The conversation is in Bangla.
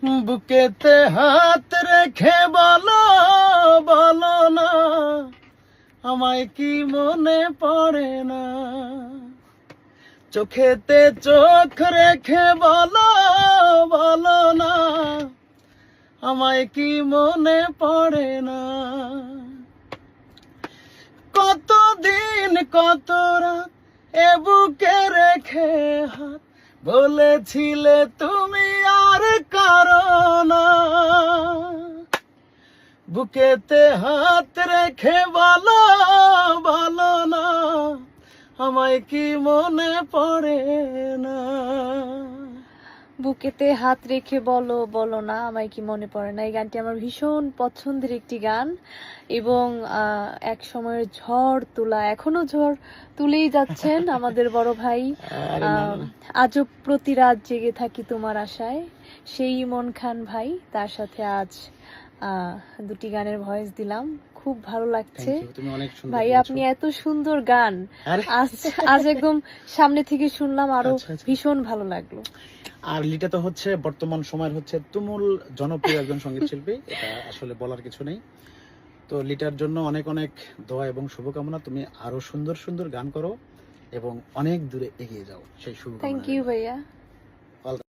বুকেতে হাত রেখে বলো বলো না, আমায় কি মনে পড়ে না। চোখেতে চোখ রেখে বলো বলো না, আমায় কি মনে পড়ে না। কতদিন কত রাত এ বুকে রেখে হাত, বলেছিলে তুমি আর কারো না। বুকেতে হাত রেখে বলো বলো না, আমায় কি মনে পড়ে না। বুকেতে হাত রেখে বলো বলো না, আমায় কি মনে পড়ে না। এই গানটি আমার ভীষণ পছন্দের একটি গান এবং এক সময়ের ঝড় তোলা, এখনো ঝড় তুলেই যাচ্ছেন আমাদের বড় ভাই। আরে না, না, না। আজও প্রতি রাত জেগে থাকি তোমার আশায়, সেই ইমন খান ভাই, তার সাথে আজ দুটি গানের ভয়েস দিলাম। খুব ভালো লাগছে Thank you, তুমি অনেক সুন্দর ভাই, বলেছো। আপনি এত সুন্দর গান আরে আজ আজ একদম সামনে থেকে শুনলাম, আরো আচ্ছা, আচ্ছা। ভীষণ ভালো লাগলো। আর লিটা তো হচ্ছে বর্তমান সময়ের হচ্ছে তুমুল জনপ্রিয় একজন সঙ্গীত শিল্পী, এটা আসলে বলার কিছু নেই। তো লিটার জন্য অনেক অনেক দোয়া এবং শুভকামনা। তুমি আরো সুন্দর সুন্দর গান করো এবং অনেক দূরে এগিয়ে যাও, সেই শুভকামনা থ্যাংক ইউ রইলো। ভাইয়া।